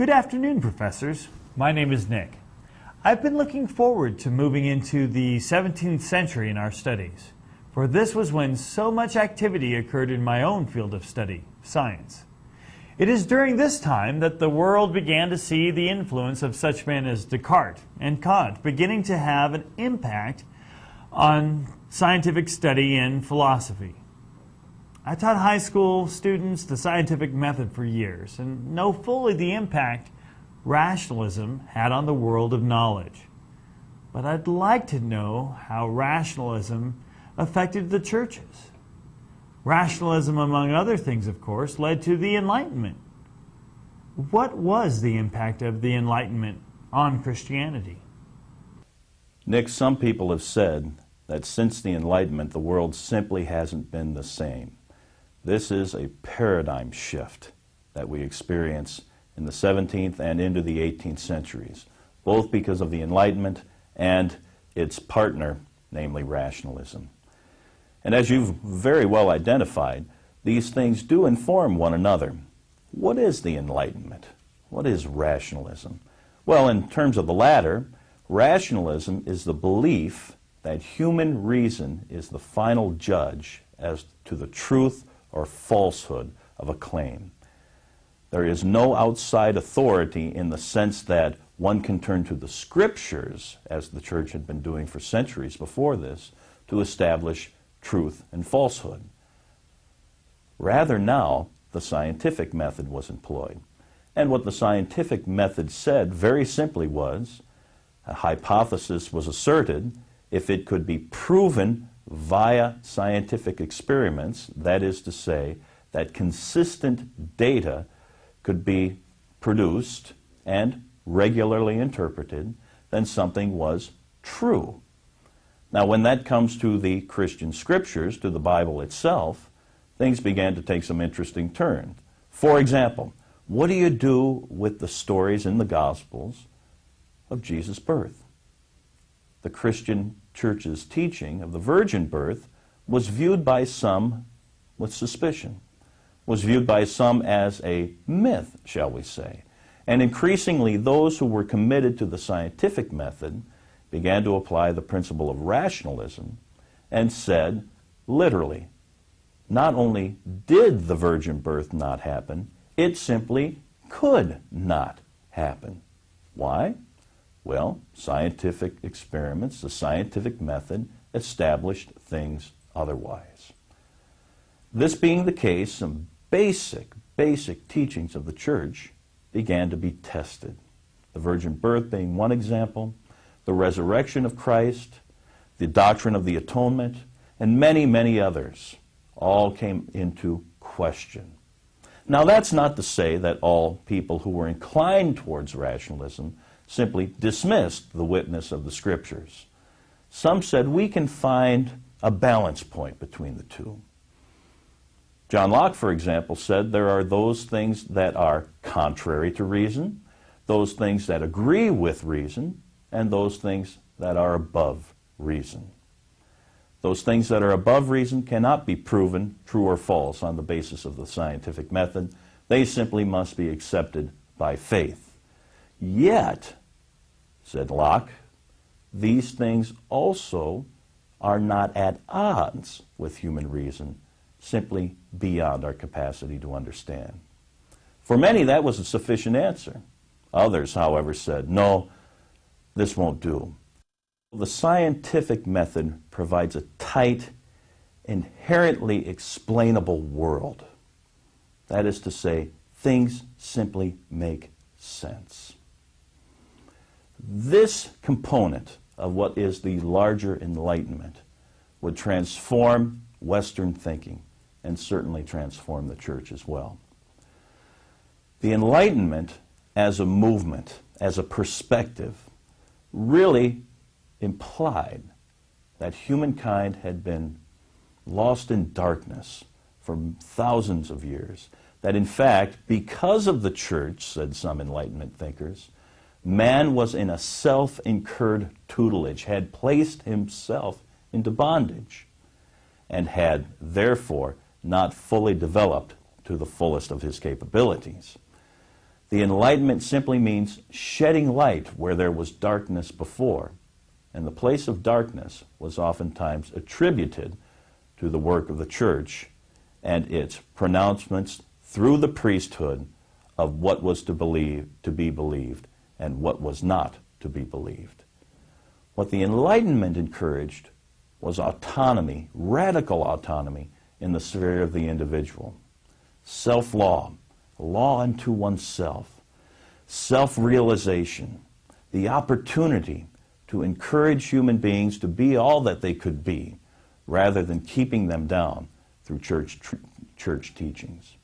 Good afternoon, professors. My name is Nick. I've been looking forward to moving into the 17th century in our studies, for this was when so much activity occurred in my own field of study, science. It is during this time that the world began to see the influence of such men as Descartes and Kant beginning to have an impact on scientific study and philosophy. I taught high school students the scientific method for years and know fully the impact rationalism had on the world of knowledge. But I'd like to know how rationalism affected the churches. Rationalism, among other things, of course, led to the Enlightenment. What was the impact of the Enlightenment on Christianity? Nick, some people have said that since the Enlightenment, the world simply hasn't been the same. This is a paradigm shift that we experience in the 17th and into the 18th centuries, both because of the Enlightenment and its partner, namely rationalism. And as you've very well identified, these things do inform one another. What is the Enlightenment? What is rationalism? Well, in terms of the latter, rationalism is the belief that human reason is the final judge as to the truth or falsehood of a claim. There is no outside authority in the sense that one can turn to the Scriptures, as the Church had been doing for centuries before this, to establish truth and falsehood. Rather now, the scientific method was employed. And what the scientific method said very simply was, a hypothesis was asserted if it could be proven via scientific experiments, that is to say, that consistent data could be produced and regularly interpreted, then something was true. Now, when that comes to the Christian Scriptures, to the Bible itself, things began to take some interesting turns. For example, what do you do with the stories in the Gospels of Jesus' birth? The Christian Church's teaching of the virgin birth was viewed by some with suspicion, was viewed by some as a myth, shall we say. And increasingly, those who were committed to the scientific method began to apply the principle of rationalism and said, literally, not only did the virgin birth not happen, it simply could not happen. Why? Well, scientific experiments, the scientific method, established things otherwise. This being the case, some basic teachings of the Church began to be tested. The virgin birth being one example, the resurrection of Christ, the doctrine of the atonement, and many, many others all came into question. Now, that's not to say that all people who were inclined towards rationalism simply dismissed the witness of the Scriptures. Some said we can find a balance point between the two. John Locke, for example, said there are those things that are contrary to reason, those things that agree with reason, and those things that are above reason. Those things that are above reason cannot be proven true or false on the basis of the scientific method. They simply must be accepted by faith. Yet, said Locke, these things also are not at odds with human reason, simply beyond our capacity to understand. For many, that was a sufficient answer. Others, however, said, no, this won't do. The scientific method provides a tight, inherently explainable world. That is to say, things simply make sense. This component of what is the larger Enlightenment would transform Western thinking and certainly transform the Church as well. The Enlightenment as a movement, as a perspective, really implied that humankind had been lost in darkness for thousands of years. That in fact, because of the Church, said some Enlightenment thinkers, man was in a self-incurred tutelage, had placed himself into bondage, and had therefore not fully developed to the fullest of his capabilities. The Enlightenment simply means shedding light where there was darkness before, and the place of darkness was oftentimes attributed to the work of the church and its pronouncements through the priesthood of what was to be believed and what was not to be believed. What the Enlightenment encouraged was autonomy, radical autonomy in the sphere of the individual. Self-law, law unto oneself, self-realization, the opportunity to encourage human beings to be all that they could be, rather than keeping them down through church teachings.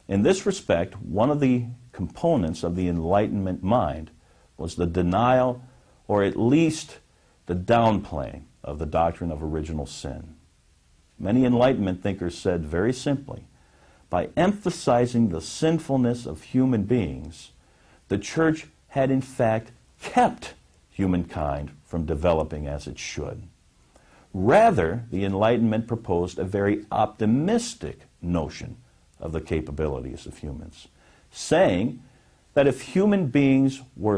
In this respect, one of the components of the Enlightenment mind was the denial, or at least the downplaying, of the doctrine of original sin. Many Enlightenment thinkers said very simply, by emphasizing the sinfulness of human beings, the church had in fact kept humankind from developing as it should. Rather, the Enlightenment proposed a very optimistic notion of the capabilities of humans, saying that if human beings were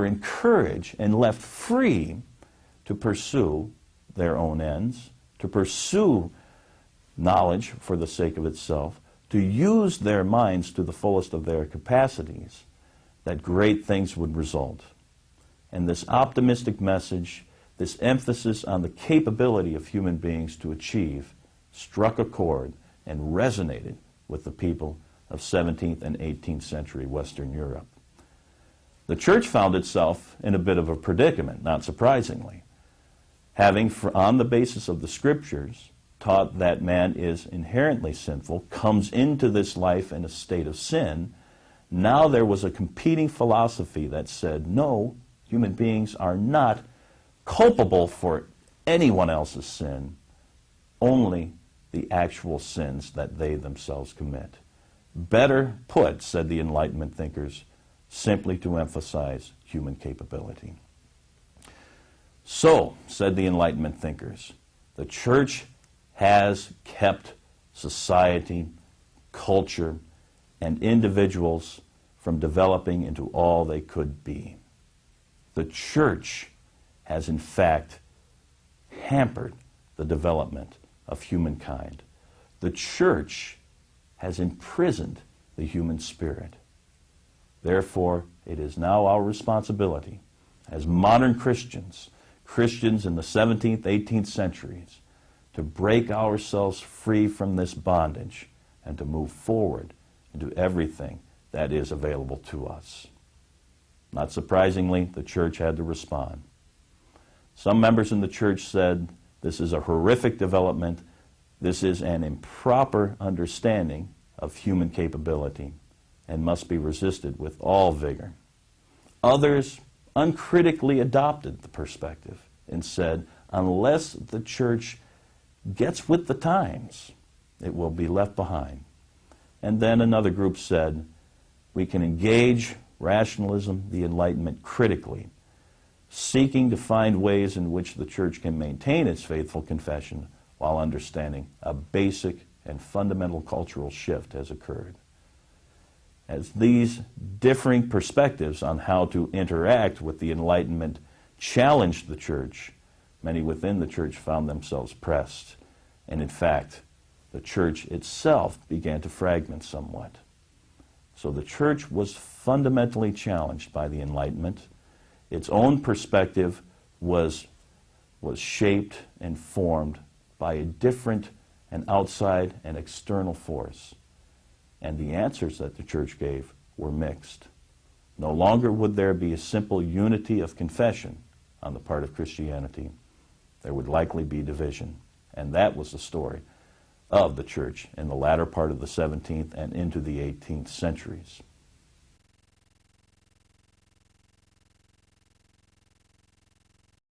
encouraged and left free to pursue their own ends, to pursue knowledge for the sake of itself, to use their minds to the fullest of their capacities, that great things would result. And this optimistic message, this emphasis on the capability of human beings to achieve, struck a chord and resonated with the people of 17th and 18th century Western Europe. The church found itself in a bit of a predicament, not surprisingly. Having, on the basis of the Scriptures, taught that man is inherently sinful, comes into this life in a state of sin, now there was a competing philosophy that said, no, human beings are not culpable for anyone else's sin, only the actual sins that they themselves commit. Better put, said the Enlightenment thinkers, simply to emphasize human capability. So, said the Enlightenment thinkers, the church has kept society, culture, and individuals from developing into all they could be. The church has in fact hampered the development of humankind. The church has imprisoned the human spirit. Therefore, it is now our responsibility as modern Christians, Christians in the 17th, 18th centuries, to break ourselves free from this bondage and to move forward into everything that is available to us. Not surprisingly, the church had to respond. Some members in the church said, this is a horrific development. This is an improper understanding of human capability and must be resisted with all vigor. Others uncritically adopted the perspective and said, unless the church gets with the times, it will be left behind. And then another group said, we can engage rationalism, the Enlightenment, critically, seeking to find ways in which the church can maintain its faithful confession while understanding a basic and fundamental cultural shift has occurred. As these differing perspectives on how to interact with the Enlightenment challenged the church, many within the church found themselves pressed, and in fact, the church itself began to fragment somewhat. So the church was fundamentally challenged by the Enlightenment. Its own perspective was shaped and formed by a different and outside and external force. And the answers that the church gave were mixed. No longer would there be a simple unity of confession on the part of Christianity. There would likely be division. And that was the story of the church in the latter part of the 17th and into the 18th centuries.